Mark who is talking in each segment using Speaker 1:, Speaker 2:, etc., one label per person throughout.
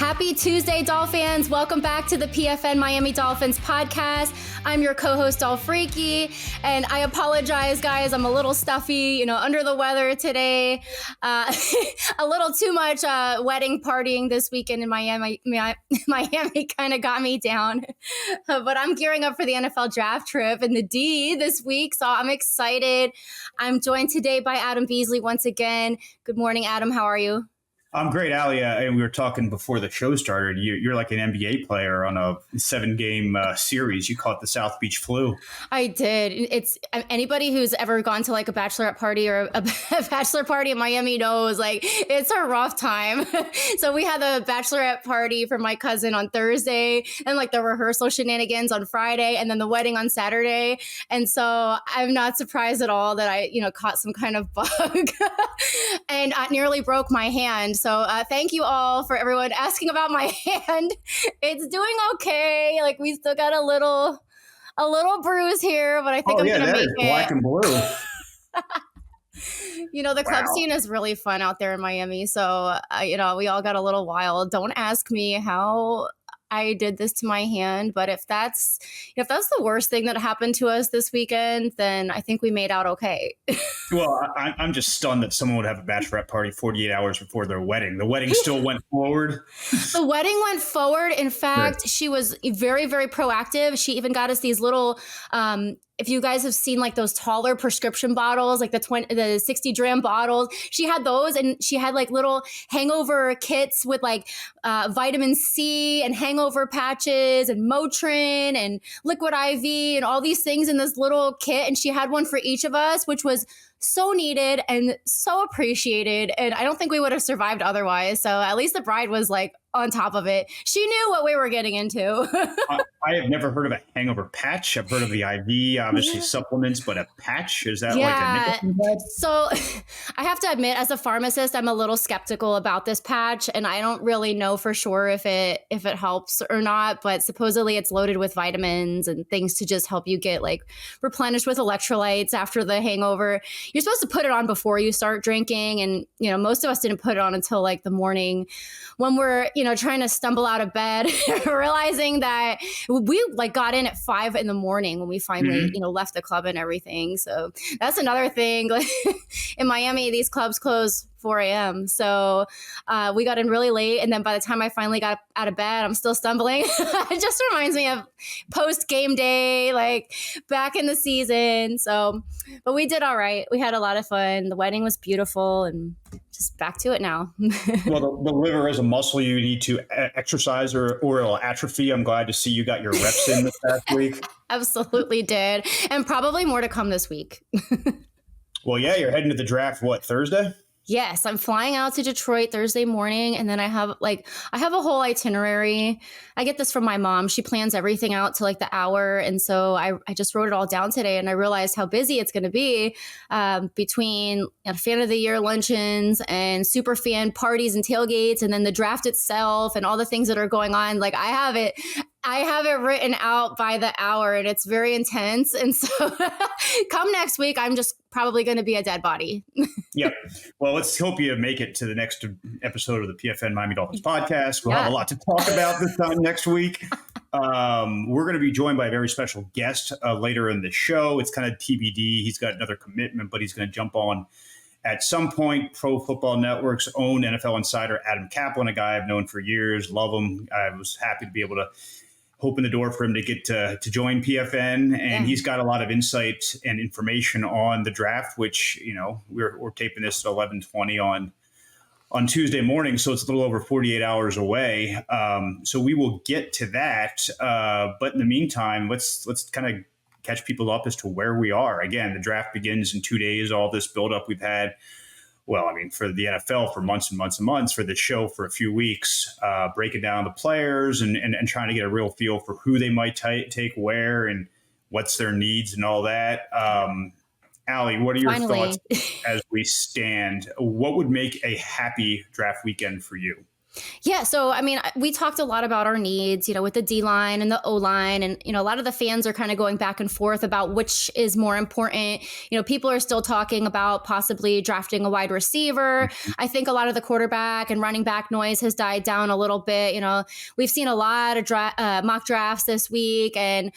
Speaker 1: Happy Tuesday, Dolphins. Welcome back to the PFN Miami Dolphins podcast. I'm your co-host, Dolph Freaky, and I apologize, guys. I'm a little stuffy, under the weather today. A little too much wedding partying this weekend in Miami. Miami kind of got me down, but I'm gearing up for the NFL draft trip in the D this week, so I'm excited. I'm joined today by Adam Beasley once again. Good morning, Adam. How are you?
Speaker 2: I'm great, Ali. And we were talking before the show started. You're like an NBA player on a 7-game series. You caught the South Beach flu.
Speaker 1: I did. It's anybody who's ever gone to like a bachelorette party or a bachelor party in Miami knows like it's a rough time. So we had the bachelorette party for my cousin on Thursday and like the rehearsal shenanigans on Friday and then the wedding on Saturday. And so I'm not surprised at all that I, caught some kind of bug and I nearly broke my hand. So thank you all for everyone asking about my hand. It's doing okay. Like we still got a little bruise here, but I think I'm gonna make it.
Speaker 2: Black and blue.
Speaker 1: The club scene is really fun out there in Miami. So we all got a little wild. Don't ask me how I did this to my hand, but if that's the worst thing that happened to us this weekend, then I think we made out okay.
Speaker 2: Well, I'm just stunned that someone would have a bachelorette party 48 hours before their wedding. The wedding still went forward.
Speaker 1: The wedding went forward. In fact, She was very, very proactive. She even got us these little, if you guys have seen like those taller prescription bottles, like the 60 dram bottles, she had those, and she had like little hangover kits with like vitamin C and hangover patches and Motrin and liquid IV and all these things in this little kit. And she had one for each of us, which was so needed and so appreciated. And I don't think we would have survived otherwise. So at least the bride was like on top of it. She knew what we were getting into.
Speaker 2: I have never heard of a hangover patch. I've heard of the IV, obviously supplements, but a patch? Is that like a nicotine patch?
Speaker 1: So I have to admit, as a pharmacist, I'm a little skeptical about this patch, and I don't really know for sure if it helps or not, but supposedly it's loaded with vitamins and things to just help you get like replenished with electrolytes after the hangover. You're supposed to put it on before you start drinking, and most of us didn't put it on until like the morning when we're trying to stumble out of bed, realizing that we like got in at 5 a.m. when we finally, left the club and everything. So that's another thing. In Miami, these clubs close 4 a.m. So we got in really late. And then by the time I finally got out of bed, I'm still stumbling. It just reminds me of post game day, like back in the season. So, but we did all right. We had a lot of fun. The wedding was beautiful and just back to it now.
Speaker 2: Well, the liver is a muscle you need to exercise or it'll atrophy. I'm glad to see you got your reps in this past week.
Speaker 1: Absolutely did. And probably more to come this week.
Speaker 2: Well, yeah, you're heading to the draft, Thursday?
Speaker 1: Yes, I'm flying out to Detroit Thursday morning, and then I have a whole itinerary. I get this from my mom. She plans everything out to like the hour, and so I just wrote it all down today, and I realized how busy it's going to be between fan of the year luncheons and super fan parties and tailgates, and then the draft itself and all the things that are going on. Like I have it written out by the hour, and it's very intense. And so come next week, I'm just probably going to be a dead body.
Speaker 2: Yep. Well, let's hope you make it to the next episode of the PFN Miami Dolphins podcast. We'll have a lot to talk about this time next week. We're going to be joined by a very special guest later in the show. It's kind of TBD. He's got another commitment, but he's going to jump on at some point. Pro Football Network's own NFL Insider Adam Caplan, a guy I've known for years, love him. I was happy to be able to open the door for him to get to join PFN, and he's got a lot of insight and information on the draft, which we're taping this at 11:20 on Tuesday morning, so it's a little over 48 hours away. So we will get to that, but in the meantime, let's kind of catch people up as to where we are. Again, the draft begins in 2 days. All this buildup we've had. Well, I mean, for the NFL for months and months and months, for the show for a few weeks, breaking down the players and trying to get a real feel for who they might take where and what's their needs and all that. Allie, what are your thoughts as we stand? What would make a happy draft weekend for you?
Speaker 1: Yeah. So, I mean, we talked a lot about our needs, with the D line and the O line. And, a lot of the fans are kind of going back and forth about which is more important. People are still talking about possibly drafting a wide receiver. I think a lot of the quarterback and running back noise has died down a little bit. We've seen a lot of mock drafts this week. And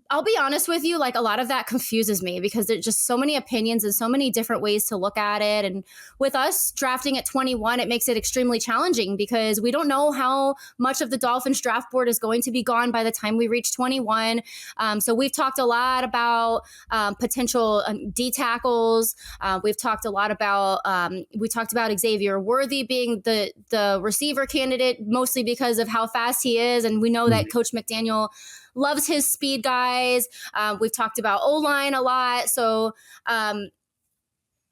Speaker 1: I'll be honest with you, like a lot of that confuses me because there's just so many opinions and so many different ways to look at it. And with us drafting at 21, it makes it extremely challenging because we don't know how much of the Dolphins draft board is going to be gone by the time we reach 21. So we've talked a lot about potential D tackles. We've talked a lot about Xavier Worthy being the receiver candidate, mostly because of how fast he is. And we know that Coach McDaniel loves his speed guys. We've talked about O-line a lot. So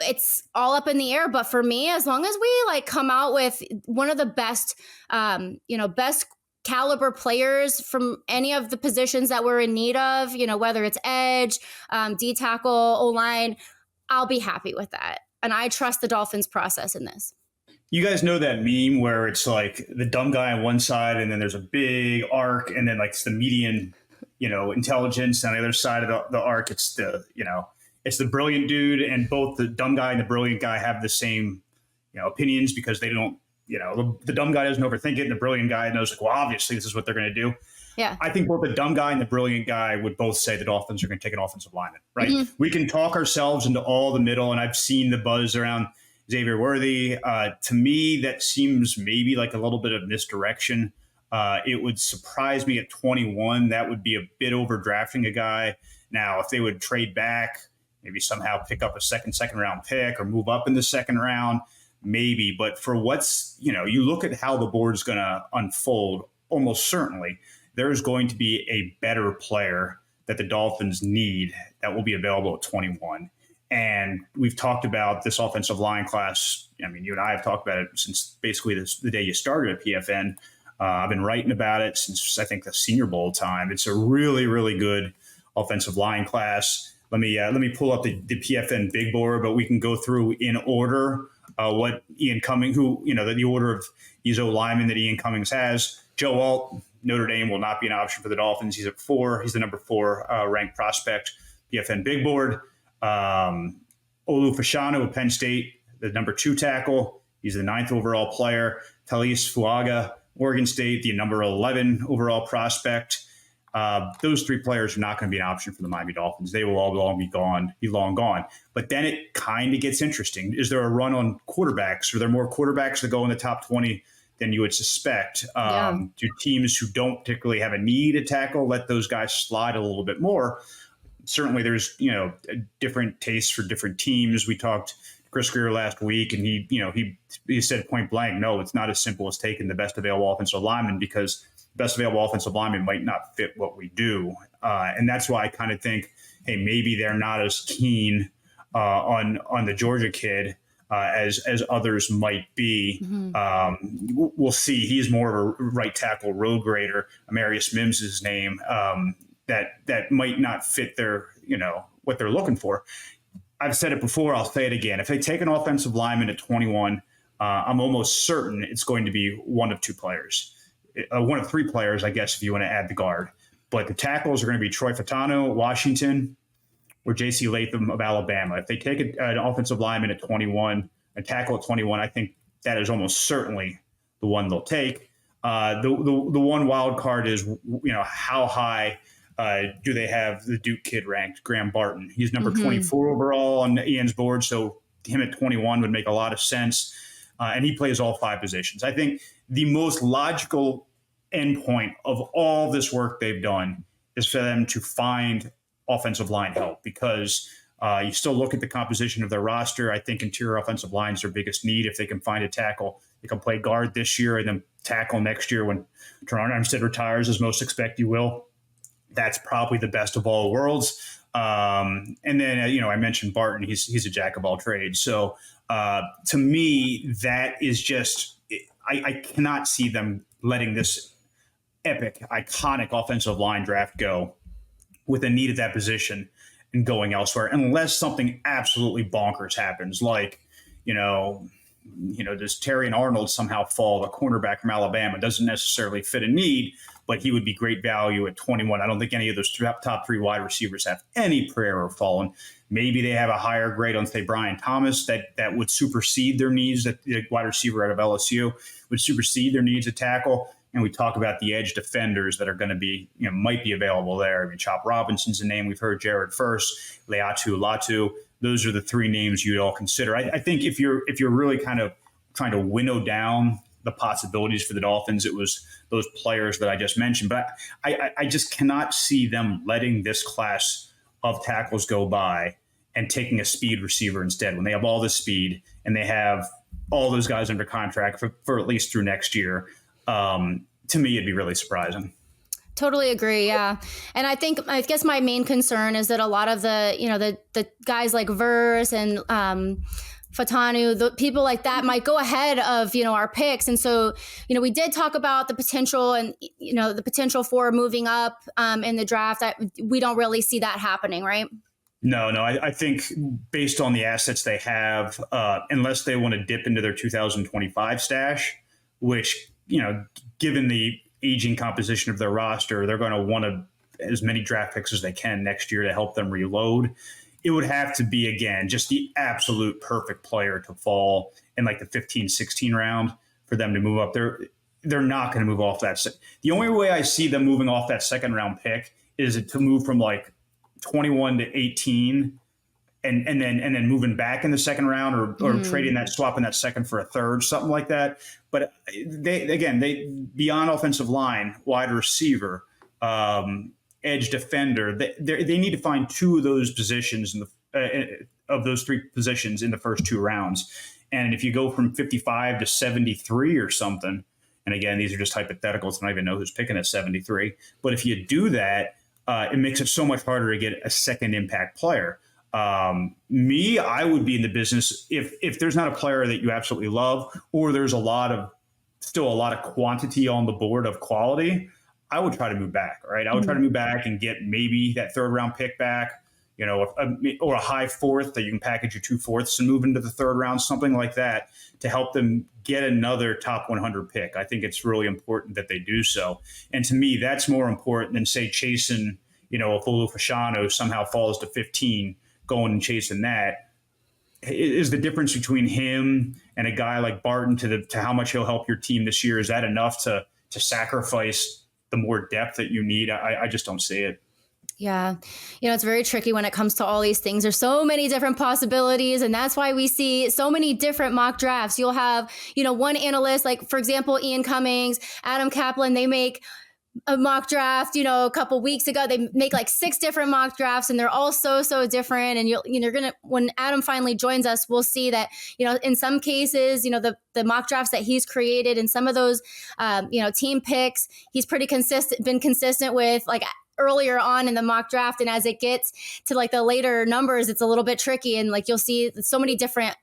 Speaker 1: it's all up in the air. But for me, as long as we come out with one of the best, best caliber players from any of the positions that we're in need of, whether it's edge, D tackle, O-line, I'll be happy with that. And I trust the Dolphins process in this.
Speaker 2: You guys know that meme where it's like the dumb guy on one side and then there's a big arc and then it's the median, intelligence on the other side of the arc. It's it's the brilliant dude, and both the dumb guy and the brilliant guy have the same, opinions because they don't, the dumb guy doesn't overthink it and the brilliant guy knows obviously this is what they're going to do.
Speaker 1: Yeah.
Speaker 2: I think both the dumb guy and the brilliant guy would both say the Dolphins are going to take an offensive lineman, right? Mm-hmm. We can talk ourselves into all the middle, and I've seen the buzz around Xavier Worthy. To me, that seems maybe like a little bit of misdirection. It would surprise me at 21. That would be a bit overdrafting a guy. Now, if they would trade back, maybe somehow pick up a second round pick or move up in the second round, maybe. But for what's, you look at how the board's going to unfold, almost certainly there's going to be a better player that the Dolphins need that will be available at 21. And we've talked about this offensive line class. I mean, you and I have talked about it since basically the day you started at PFN. I've been writing about it since, I think, the Senior Bowl time. It's a really, really good offensive line class. Let me pull up the PFN big board, but we can go through in order what Ian Cummings, the order of these O-linemen that Ian Cummings has. Joe Alt, Notre Dame will not be an option for the Dolphins. He's at 4. He's the number 4 ranked prospect, PFN big board. Olu Fashanu of Penn State, the number 2 tackle. He's the 9th overall player. Talis Fuaga, Oregon State, the number 11 overall prospect. Those 3 players are not going to be an option for the Miami Dolphins. They will all be long gone. But then it kind of gets interesting. Is there a run on quarterbacks? Are there more quarterbacks that go in the top 20 than you would suspect? Do teams who don't particularly have a need to tackle let those guys slide a little bit more? Certainly there's, different tastes for different teams. We talked to Chris Greer last week, and he said point blank, no, it's not as simple as taking the best available offensive lineman because the best available offensive lineman might not fit what we do. And that's why I kind of think, hey, maybe they're not as keen on the Georgia kid as others might be. Mm-hmm. We'll see. He's more of a right tackle road grader. Amarius Mims is his name. That might not fit their, what they're looking for. I've said it before. I'll say it again. If they take an offensive lineman at 21, I'm almost certain it's going to be one of 2 players, one of 3 players, I guess, if you want to add the guard. But the tackles are going to be Troy Fatano, Washington, or J.C. Latham of Alabama. If they take an offensive lineman at 21, a tackle at 21, I think that is almost certainly the one they'll take. The one wild card is, how high do they have the Duke kid ranked, Graham Barton? He's number 24 overall on Ian's board, so him at 21 would make a lot of sense. And he plays all 5 positions. I think the most logical endpoint of all this work they've done is for them to find offensive line help because you still look at the composition of their roster. I think interior offensive line is their biggest need. If they can find a tackle, they can play guard this year and then tackle next year when Teron Armstead retires, as most expect he will. That's probably the best of all worlds. And then, I mentioned Barton. He's a jack of all trades. So to me, that is just I cannot see them letting this epic, iconic offensive line draft go with a need at that position and going elsewhere unless something absolutely bonkers happens. Like, does Terry and Arnold somehow fall? The cornerback from Alabama doesn't necessarily fit a need, but he would be great value at 21. I don't think any of those top three wide receivers have any prayer of falling. Maybe they have a higher grade on, say, Brian Thomas that would supersede their needs. That the wide receiver out of LSU would supersede their needs at tackle. And we talk about the edge defenders that are going to be, might be available there. I mean, Chop Robinson's a name we've heard. Jared First, Leatu Latu. Those are the three names you'd all consider. I think if you're really kind of trying to winnow down the possibilities for the Dolphins, it was those players that I just mentioned. But I just cannot see them letting this class of tackles go by and taking a speed receiver instead when they have all this speed and they have all those guys under contract for at least through next year. To me, it'd be really surprising.
Speaker 1: Totally agree. Yeah. And I guess my main concern is that a lot of the guys like Verse and Fatanu, the people like that might go ahead of, our picks. And so, we did talk about the potential and, the potential for moving up in the draft. That we don't really see that happening, right?
Speaker 2: No, I think based on the assets they have, unless they want to dip into their 2025 stash, which, given the aging composition of their roster, they're going to want as many draft picks as they can next year to help them reload. It would have to be, again, just the absolute perfect player to fall in like the 15, 16 round for them to move up. They're not going to move off that. The only way I see them moving off that second round pick is to move from like 21 to 18 and then moving back in the second round or swapping that second for a third, something like that. But they beyond offensive line, wide receiver, edge defender, they need to find two of those positions of those three positions in the first two rounds. And if you go from 55 to 73 or something, and again, these are just hypotheticals, I don't even know who's picking at 73. But if you do that, it makes it so much harder to get a second impact player. I would be in the business if there's not a player that you absolutely love, or there's still a lot of quantity on the board of quality, I would try to move back. Right. I would try to move back and get maybe that third round pick back, or a high fourth that you can package your 2/4 and move into the third round, something like that to help them get another top 100 pick. I think it's really important that they do so. And to me, that's more important than say chasing, if Olu Fashanu somehow falls to 15, going and chasing that. Is the difference between him and a guy like Barton to how much he'll help your team this year? Is that enough to sacrifice the more depth that you need? I just don't see it.
Speaker 1: Yeah. It's very tricky when it comes to all these things. There's so many different possibilities. And that's why we see so many different mock drafts. You'll have, one analyst, like, for example, Ian Cummings, Adam Caplan, they make a mock draft, a couple weeks ago. They make like 6 different mock drafts and they're all so different. And you're going to, when Adam finally joins us, we'll see that, in some cases, the mock drafts that he's created and some of those, team picks, he's been consistent with, like, earlier on in the mock draft. And as it gets to like the later numbers, it's a little bit tricky. And like, you'll see so many different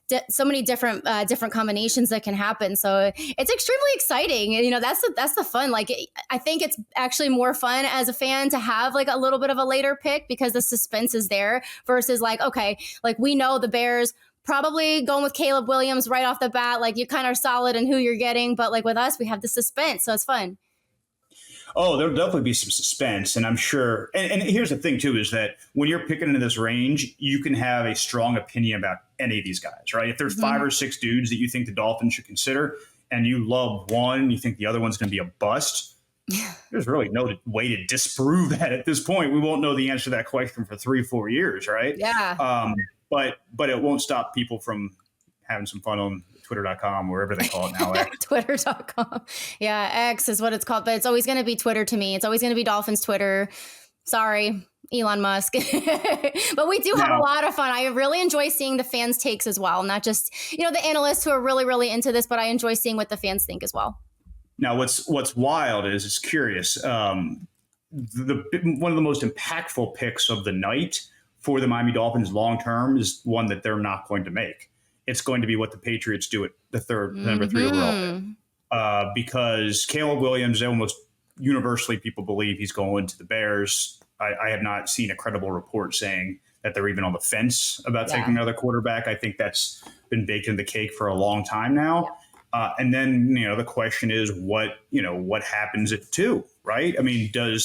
Speaker 1: different combinations that can happen. So it's extremely exciting. That's the fun. Like, I think it's actually more fun as a fan to have like a little bit of a later pick because the suspense is there versus like, okay, like we know the Bears probably going with Caleb Williams right off the bat. Like, you kind of are solid in who you're getting, but like with us, we have the suspense. So it's fun.
Speaker 2: Oh, there'll definitely be some suspense. And I'm sure. And here's the thing, too, is that when you're picking into this range, you can have a strong opinion about any of these guys, right? If there's 5 or 6 dudes that you think the Dolphins should consider and you love one, you think the other one's going to be a bust. There's really no way to disprove that at this point. We won't know the answer to that question for 3-4 years, right?
Speaker 1: Yeah.
Speaker 2: But it won't stop people from having some fun on Twitter.com, wherever they call it now.
Speaker 1: Twitter.com. Yeah, X is what it's called, but it's always going to be Twitter to me. It's always going to be Dolphins Twitter. Sorry, Elon Musk. But we do have a lot of fun. I really enjoy seeing the fans' takes as well, not just, the analysts who are really, really into this, but I enjoy seeing what the fans think as well.
Speaker 2: Now, what's wild is it's curious. One of the most impactful picks of the night for the Miami Dolphins long term is one that they're not going to make. It's going to be what the Patriots do at the number 3 overall pick. Because Caleb Williams, almost universally people believe he's going to the Bears. I have not seen a credible report saying that they're even on the fence about taking another quarterback. I think that's been baked in the cake for a long time now. And then, the question is what happens at 2, right? I mean, do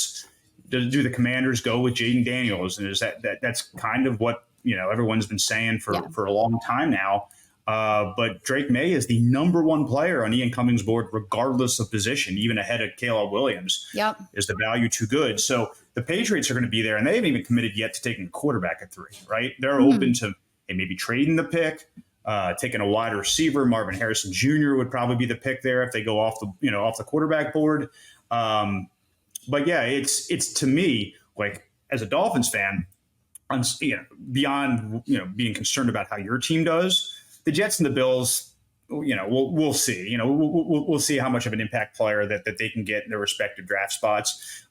Speaker 2: the Commanders go with Jaden Daniels? And is that's kind of what, everyone's been saying for a long time now. But Drake May is the number 1 player on Ian Cummings' board, regardless of position, even ahead of Caleb Williams.
Speaker 1: Yep.
Speaker 2: Is the value too good? So the Patriots are going to be there, and they haven't even committed yet to taking a quarterback at 3, right? They're open to maybe trading the pick, taking a wide receiver. Marvin Harrison Jr. would probably be the pick there if they go off the quarterback board. But yeah, it's to me, like, as a Dolphins fan, beyond being concerned about how your team does, the Jets and the Bills, we'll see. We'll see how much of an impact player that they can get in their respective draft spots.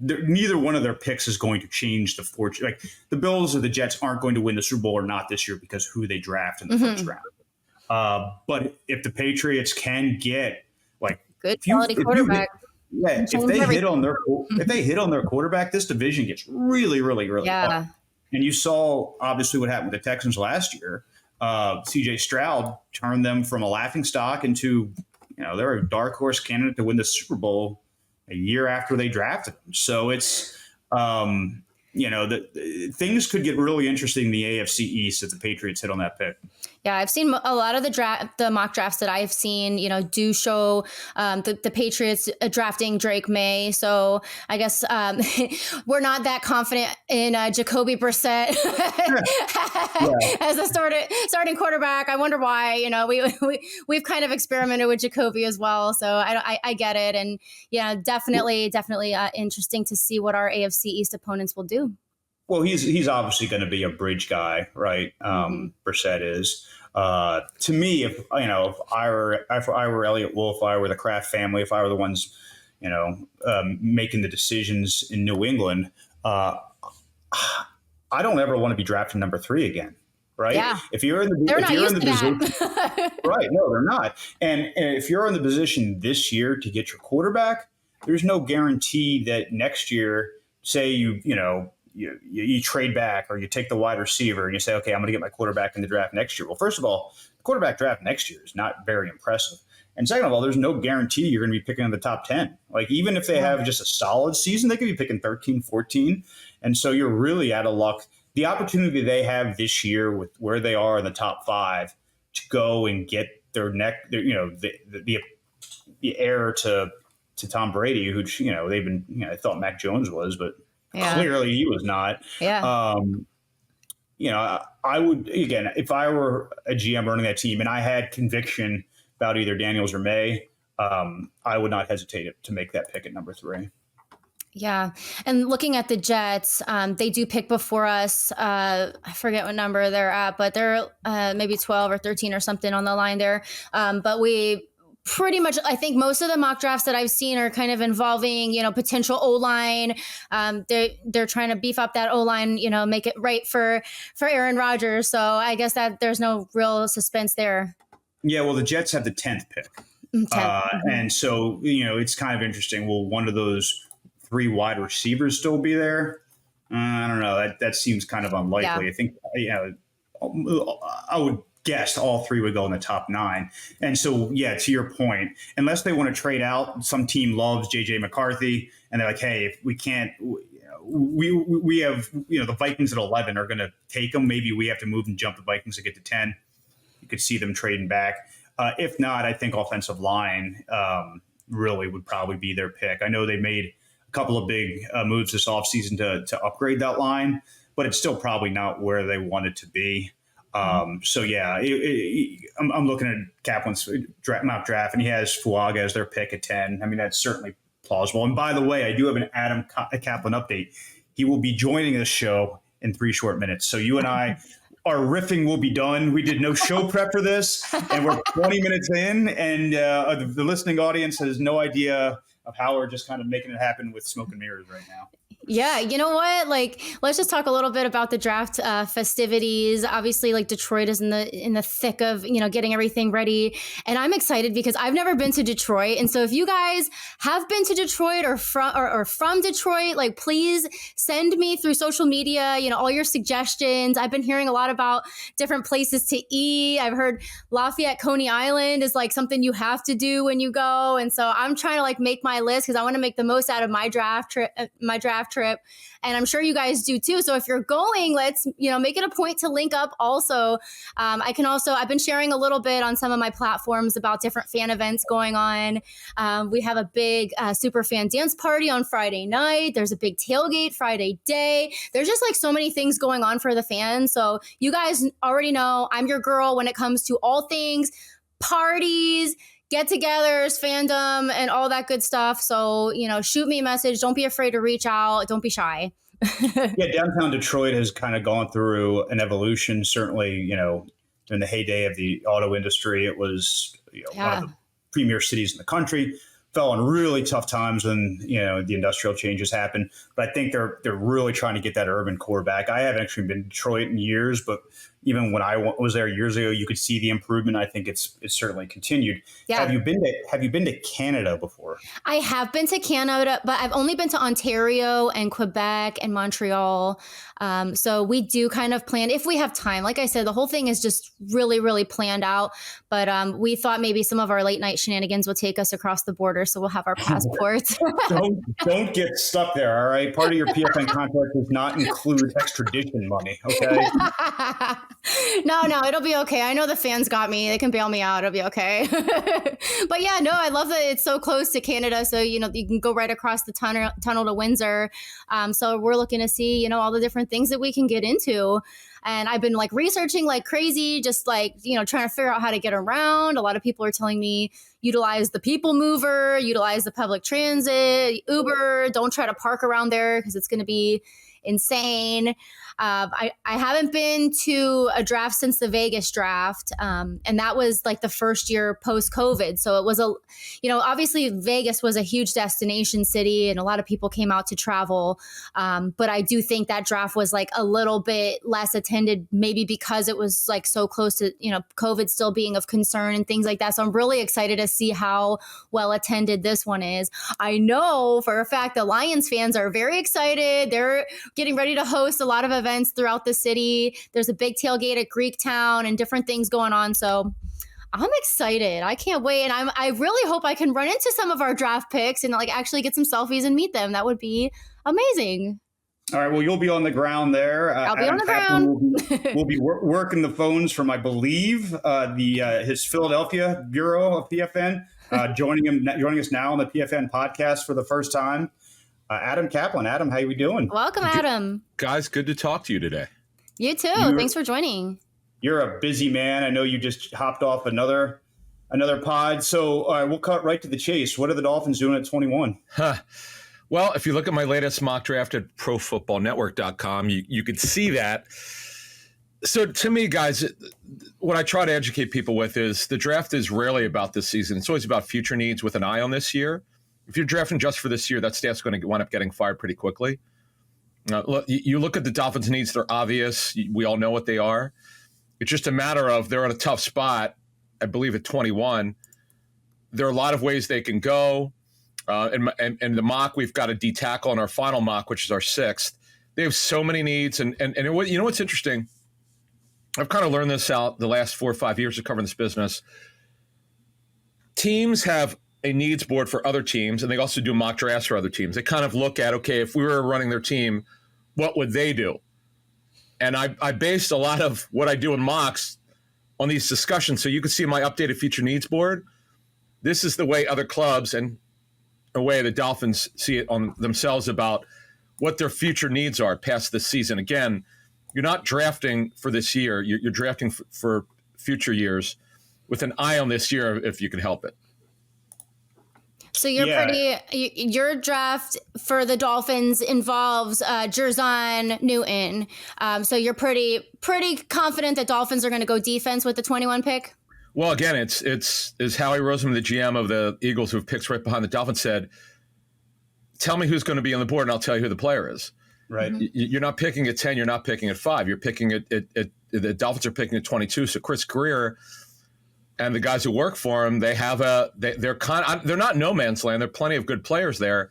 Speaker 2: Neither one of their picks is going to change the fortune. Like, the Bills or the Jets aren't going to win the Super Bowl or not this year because who they draft in the first round. But if the Patriots can get, like,
Speaker 1: good quality quarterback,
Speaker 2: if they hit on their quarterback, this division gets really, really, really hard. And you saw obviously what happened with the Texans last year. CJ Stroud turned them from a laughingstock into, they're a dark horse candidate to win the Super Bowl a year after they drafted him. So it's, things could get really interesting in the AFC East if the Patriots hit on that pick.
Speaker 1: Yeah, I've seen a lot of the mock drafts that I've seen, do show the Patriots drafting Drake May. So I guess we're not that confident in Jacoby Brissett as a starting quarterback. I wonder why. We've kind of experimented with Jacoby as well. So I get it, and definitely interesting to see what our AFC East opponents will do.
Speaker 2: Well, he's obviously going to be a bridge guy, right? Brissett is. To me, if I were Elliott Wolf, if I were the Kraft family, if I were the ones, making the decisions in New England, I don't ever want to be drafted number 3 again, right?
Speaker 1: Yeah.
Speaker 2: If you're in the position, right? No, they're not. And if you're in the position this year to get your quarterback, there's no guarantee that next year, say you trade back or you take the wide receiver and you say, okay, I'm going to get my quarterback in the draft next year. Well, first of all, the quarterback draft next year is not very impressive. And second of all, there's no guarantee you're going to be picking in the top 10. Like, even if they have just a solid season, they could be picking 13, 14. And so you're really out of luck. The opportunity they have this year with where they are in the top 5 to go and get the heir to Tom Brady, who, they've been, I thought Mac Jones was, but clearly he was not.
Speaker 1: Yeah.
Speaker 2: I would, again, if I were a GM running that team and I had conviction about either Daniels or May, I would not hesitate to make that pick at number 3.
Speaker 1: Yeah. And looking at the Jets, they do pick before us. I forget what number they're at, but they're maybe 12 or 13 or something on the line there. But we pretty much, I think most of the mock drafts that I've seen are kind of involving, potential O-line. They're trying to beef up that O-line, make it right for Aaron Rodgers. So I guess that there's no real suspense there.
Speaker 2: Yeah, well, the Jets have the 10th pick. And so, it's kind of interesting. Will one of those 3 wide receivers still be there? I don't know. That seems kind of unlikely. Yeah. I think, I would guess all 3 would go in the top 9. And so, to your point, unless they want to trade out, some team loves JJ McCarthy and they're like, hey, if we can't, we have, the Vikings at 11 are going to take them. Maybe we have to move and jump the Vikings to get to 10. You could see them trading back. If not, I think offensive line really would probably be their pick. I know they made a couple of big moves this offseason to upgrade that line, but it's still probably not where they want it to be. I'm looking at Kaplan's mock draft, and he has Fuaga as their pick at 10. I mean, that's certainly plausible. And by the way, I do have an Adam Caplan update. He will be joining this show in 3 short minutes. So you and I, our riffing will be done. We did no show prep for this, and we're 20 minutes in, and the listening audience has no idea of how we're just kind of making it happen with smoke and mirrors right now.
Speaker 1: Yeah, you know what? Like, let's just talk a little bit about the draft festivities. Obviously, like Detroit is in the thick of getting everything ready, and I'm excited because I've never been to Detroit. And so, if you guys have been to Detroit or from Detroit, like please send me through social media, all your suggestions. I've been hearing a lot about different places to eat. I've heard Lafayette, Coney Island is like something you have to do when you go, and so I'm trying to like make my list because I want to make the most out of my draft trip. And I'm sure you guys do too. So if you're going, let's make it a point to link up. Also, I've been sharing a little bit on some of my platforms about different fan events going on. We have a big super fan dance party on Friday night. There's a big tailgate Friday day. There's just like so many things going on for the fans. So you guys already know I'm your girl when it comes to all things parties, get-togethers, fandom, and all that good stuff. So, shoot me a message. Don't be afraid to reach out. Don't be shy.
Speaker 2: Yeah, downtown Detroit has kind of gone through an evolution. Certainly, in the heyday of the auto industry, it was one of the premier cities in the country. Fell in really tough times when the industrial changes happened. But I think they're really trying to get that urban core back. I haven't actually been to Detroit in years, but even when I was there years ago, you could see the improvement. I think it's certainly continued. Yeah. Have you been to Canada before?
Speaker 1: I have been to Canada, but I've only been to Ontario and Quebec and Montreal. So we do kind of plan if we have time. Like I said, the whole thing is just really, really planned out. But we thought maybe some of our late night shenanigans will take us across the border, so we'll have our passports.
Speaker 2: don't get stuck there. All right, part of your PFN contract does not include extradition money. Okay.
Speaker 1: No, it'll be okay. I know the fans got me. They can bail me out. It'll be okay. But yeah, no, I love that it's so close to Canada. So, you can go right across the tunnel to Windsor. So we're looking to see, all the different things that we can get into. And I've been like researching like crazy, just like, trying to figure out how to get around. A lot of people are telling me utilize the people mover, utilize the public transit, Uber. Don't try to park around there because it's going to be insane. I haven't been to a draft since the Vegas draft. And that was like the first year post-COVID. So it was obviously Vegas was a huge destination city and a lot of people came out to travel. But I do think that draft was like a little bit less attended, maybe because it was like so close to, COVID still being of concern and things like that. So I'm really excited to see how well attended this one is. I know for a fact the Lions fans are very excited. They're getting ready to host a lot of events throughout the city. There's a big tailgate at Greektown and different things going on. So I'm excited. I can't wait. And I really hope I can run into some of our draft picks and like actually get some selfies and meet them. That would be amazing.
Speaker 2: All right. Well, you'll be on the ground there.
Speaker 1: I'll be on the ground.
Speaker 2: We'll be working the phones from, I believe, his Philadelphia bureau of PFN, joining us now on the PFN podcast for the first time. Adam Caplan. Adam, how are we doing?
Speaker 1: Welcome, Adam.
Speaker 3: Guys, good to talk to you today.
Speaker 1: You too. Thanks for joining.
Speaker 2: You're a busy man. I know you just hopped off another pod. So we'll cut right to the chase. What are the Dolphins doing at 21?
Speaker 3: Well, if you look at my latest mock draft at ProFootballNetwork.com, you could see that. So to me, guys, what I try to educate people with is the draft is rarely about this season. It's always about future needs with an eye on this year. If you're drafting just for this year, that staff's going to wind up getting fired pretty quickly. You look at the Dolphins' needs, they're obvious. We all know what they are. It's just a matter of they're at a tough spot, I believe, at 21. There are a lot of ways they can go. And the mock, we've got a D tackle in our final mock, which is our 6th. They have so many needs. And you know what's interesting? I've kind of learned this out the last 4 or 5 years of covering this business. Teams have a needs board for other teams, and they also do mock drafts for other teams. They kind of look at, okay, if we were running their team, what would they do? And I based a lot of what I do in mocks on these discussions. So you can see my updated future needs board. This is the way other clubs and the way the Dolphins see it on themselves about what their future needs are past this season. Again, you're not drafting for this year. You're drafting for future years with an eye on this year if you can help it.
Speaker 1: So your draft for the Dolphins involves Jerzon Newton. So you're pretty confident that Dolphins are going to go defense with the 21 pick?
Speaker 3: Well, again, it's Howie Roseman, the GM of the Eagles, who picks right behind the Dolphins, said, tell me who's going to be on the board and I'll tell you who the player is.
Speaker 2: Right.
Speaker 3: You're not picking at 10. You're not picking at 5. You're picking at the Dolphins are picking at 22. So Chris Greer and the guys who work for him, they're not no man's land. There are plenty of good players there.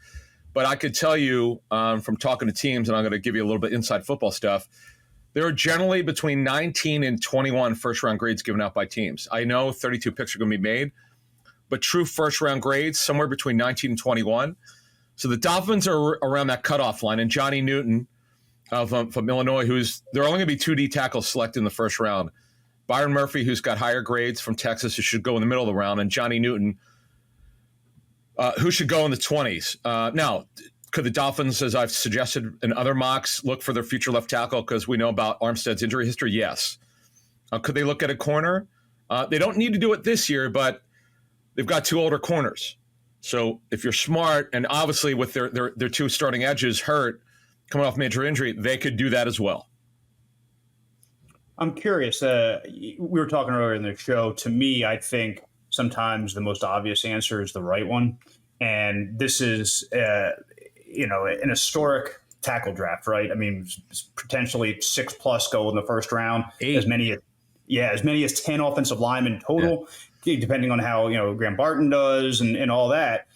Speaker 3: But I could tell you from talking to teams, and I'm going to give you a little bit inside football stuff, there are generally between 19 and 21 first-round grades given out by teams. I know 32 picks are going to be made, but true first-round grades, somewhere between 19 and 21. So the Dolphins are around that cutoff line, and Johnny Newton from Illinois, there are only going to be 2 D tackles selected in the first round. Byron Murphy, who's got higher grades from Texas, who should go in the middle of the round, and Johnny Newton, who should go in the 20s. Now, could the Dolphins, as I've suggested in other mocks, look for their future left tackle because we know about Armstead's injury history? Yes. Could they look at a corner? They don't need to do it this year, but they've got 2 older corners. So if you're smart, and obviously with their 2 starting edges hurt, coming off major injury, they could do that as well.
Speaker 2: I'm curious. We were talking earlier in the show. To me, I think sometimes the most obvious answer is the right one. And this is, an historic tackle draft, right? I mean, potentially 6+ go in the first round.
Speaker 3: 8.
Speaker 2: As many as 10 offensive linemen total, depending on how, Graham Barton does and all that.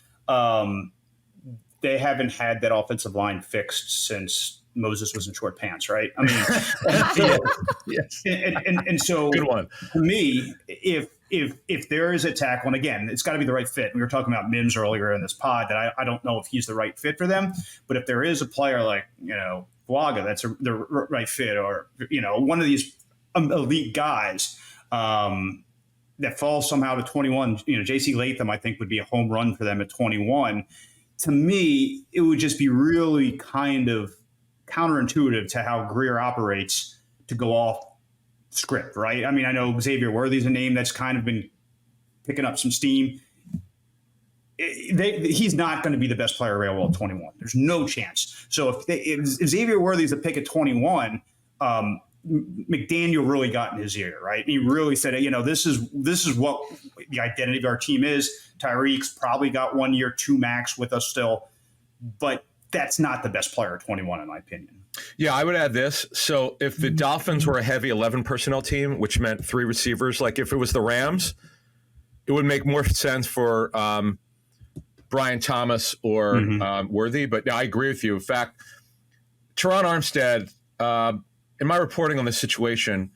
Speaker 2: They haven't had that offensive line fixed since Moses was in short pants, right? I mean,
Speaker 3: yes.
Speaker 2: And so
Speaker 3: good one.
Speaker 2: To me, if there is a tackle, and again, it's got to be the right fit. We were talking about Mims earlier in this pod that I don't know if he's the right fit for them, but if there is a player like, Blaga, that's the right fit, or, one of these elite guys that falls somehow to 21, JC Latham, I think would be a home run for them at 21. To me, it would just be really kind of counterintuitive to how Greer operates to go off script, right? I mean, I know Xavier Worthy's a name that's kind of been picking up some steam. He's not going to be the best player available at 21. There's no chance. So if Xavier Worthy's a pick at 21, McDaniel really got in his ear, right? And he really said, this is what the identity of our team is. Tyreek's probably got 1 year, 2 max with us still, but that's not the best player at 21, in my opinion.
Speaker 3: Yeah, I would add this. So if the Dolphins were a heavy 11 personnel team, which meant 3 receivers, like if it was the Rams, it would make more sense for Brian Thomas or Worthy. But I agree with you. In fact, Teron Armstead, in my reporting on this situation,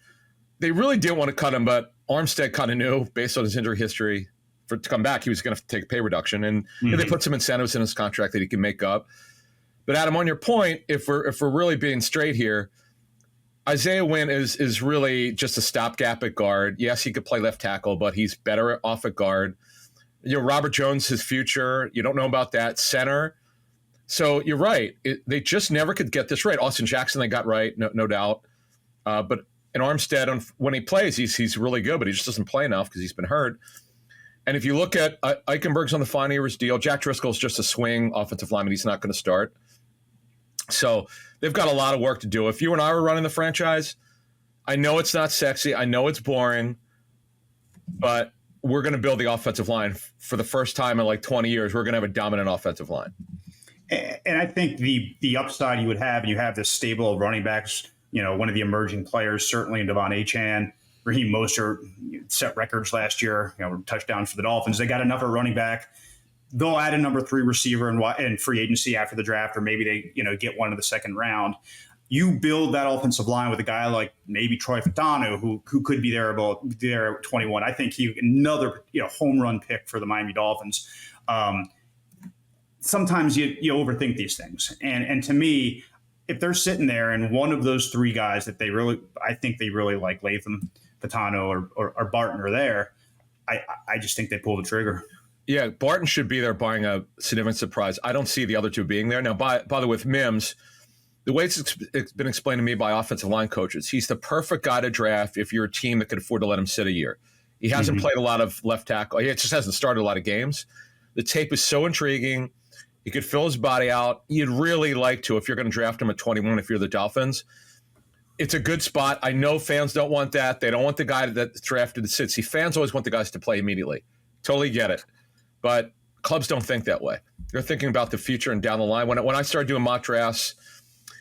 Speaker 3: they really didn't want to cut him, but Armstead kind of knew, based on his injury history, to come back, he was going to take a pay reduction. And they put some incentives in his contract that he can make up. But Adam, on your point, if we're really being straight here, Isaiah Wynn is really just a stopgap at guard. Yes, he could play left tackle, but he's better off at guard. Robert Jones, his future, you don't know about that. Center. So you're right. They just never could get this right. Austin Jackson, they got right, no doubt. But in Armstead, when he plays, he's really good, but he just doesn't play enough because he's been hurt. And if you look at Eichenberg's on the final year of his deal, Jack Driscoll's just a swing offensive lineman. He's not going to start. So they've got a lot of work to do. If you and I were running the franchise, I know it's not sexy. I know it's boring, but we're going to build the offensive line for the first time in like 20 years. We're going to have a dominant offensive line.
Speaker 2: And I think the upside you would have, you have this stable of running backs, one of the emerging players, certainly in Devon Achane. Raheem Mostert set records last year, touchdowns for the Dolphins. They got enough at running back. They'll add a number 3 receiver in free agency after the draft, or maybe they get one in the second round. You build that offensive line with a guy like maybe Troy Fatano, who could be there at 21. I think another home run pick for the Miami Dolphins. Sometimes you overthink these things, and to me, if they're sitting there and one of those 3 guys that I think they really like, Latham, Fatano, or Barton are there, I just think they pull the trigger.
Speaker 3: Yeah, Barton should be there, barring a significant surprise. I don't see the other 2 being there. Now, by the way, with Mims, the way it's been explained to me by offensive line coaches, he's the perfect guy to draft if you're a team that could afford to let him sit a year. He hasn't played a lot of left tackle. He just hasn't started a lot of games. The tape is so intriguing. He could fill his body out. You'd really like to, if you're going to draft him at 21, if you're the Dolphins. It's a good spot. I know fans don't want that. They don't want the guy that's drafted to sit. See, fans always want the guys to play immediately. Totally get it. But clubs don't think that way. They're thinking about the future and down the line. When I started doing mock drafts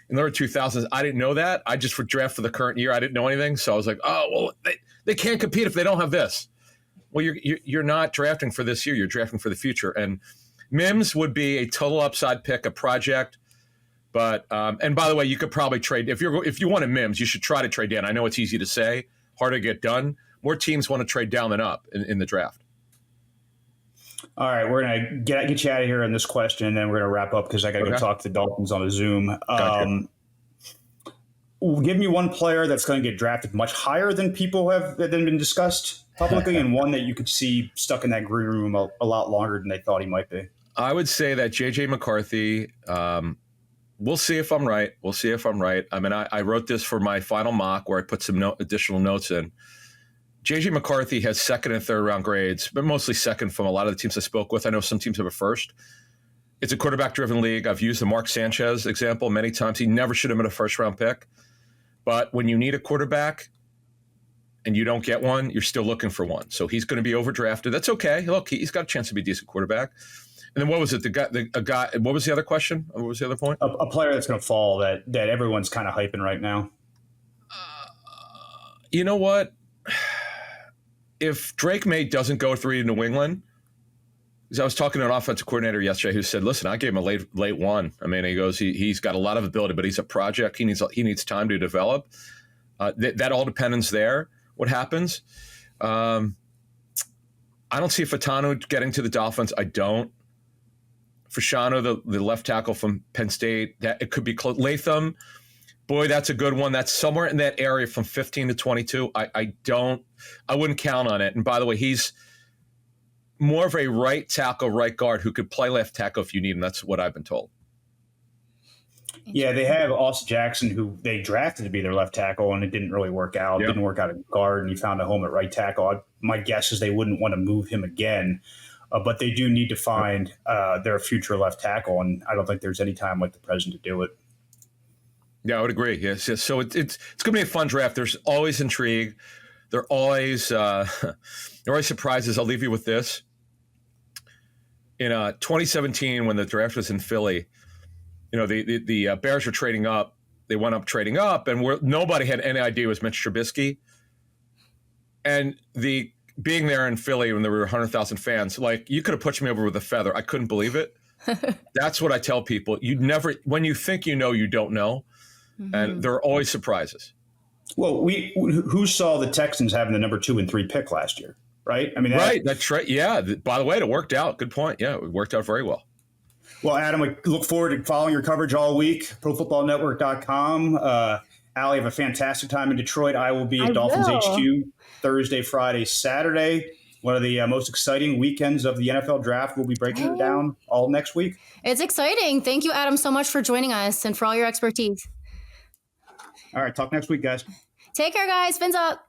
Speaker 3: in the early 2000s, I didn't know that. I just would draft for the current year. I didn't know anything. So I was like, oh, well, they can't compete if they don't have this. Well, you're not drafting for this year. You're drafting for the future. And Mims would be a total upside pick, a project. But and by the way, you could probably trade if you wanted Mims, you should try to trade down. I know it's easy to say, hard to get done. More teams want to trade down than up in the draft.
Speaker 2: All right, we're gonna get you out of here on this question, and then we're gonna wrap up because I got to go talk to the Dolphins on a Zoom.
Speaker 3: Gotcha.
Speaker 2: Give me one player that's going to get drafted much higher than people have been discussed publicly, and one that you could see stuck in that green room a lot longer than they thought he might be.
Speaker 3: I would say that J.J. McCarthy. We'll see if I'm right. I mean, I wrote this for my final mock where I put some additional notes in. J.J. McCarthy has second and third round grades, but mostly second from a lot of the teams I spoke with. I know some teams have a first. It's a quarterback-driven league. I've used the Mark Sanchez example many times. He never should have been a first-round pick. But when you need a quarterback and you don't get one, you're still looking for one. So he's going to be overdrafted. That's okay. Look, he's got a chance to be a decent quarterback. And then what was it? A guy. What was the other question? What was the other point?
Speaker 2: A player that's going to fall that everyone's kind of hyping right now.
Speaker 3: You know what? If Drake May doesn't go 3 to New England, because I was talking to an offensive coordinator yesterday who said, "Listen, I gave him a late one. I mean, he goes, he's got a lot of ability, but he's a project. He needs time to develop. That all depends there. What happens? I don't see Fatanu getting to the Dolphins. I don't. Fashanu, the left tackle from Penn State, that it could be close. Latham, boy, that's a good one. That's somewhere in that area from 15 to 22. I wouldn't count on it. And by the way, he's more of a right tackle, right guard who could play left tackle if you need him. That's what I've been told.
Speaker 2: Yeah, they have Austin Jackson, who they drafted to be their left tackle, and it didn't really work out. Yep. Didn't work out at guard, and he found a home at right tackle. My guess is they wouldn't want to move him again, but they do need to find their future left tackle, and I don't think there's any time like the present to do it.
Speaker 3: Yeah, I would agree. Yes. So it's going to be a fun draft. There's always intrigue. There are always surprises. I'll leave you with this. In 2017, when the draft was in Philly, the Bears were trading up. They went up trading up, and nobody had any idea it was Mitch Trubisky. And being there in Philly when there were 100,000 fans, like, you could have pushed me over with a feather. I couldn't believe it. That's what I tell people. When you think you know, you don't know. Mm-hmm. And there are always surprises.
Speaker 2: Well, who saw the Texans having the number 2 and 3 pick last year, right? I mean,
Speaker 3: right. That's right. Yeah. By the way, it worked out. Good point. Yeah, it worked out very well.
Speaker 2: Well, Adam, I look forward to following your coverage all week. ProFootballNetwork.com. Allie, have a fantastic time in Detroit. I will be at Dolphins HQ Thursday, Friday, Saturday. One of the most exciting weekends of the NFL draft. We'll be breaking it down all next week.
Speaker 1: It's exciting. Thank you, Adam, so much for joining us and for all your expertise.
Speaker 2: All right. Talk next week, guys.
Speaker 1: Take care, guys. Fins up.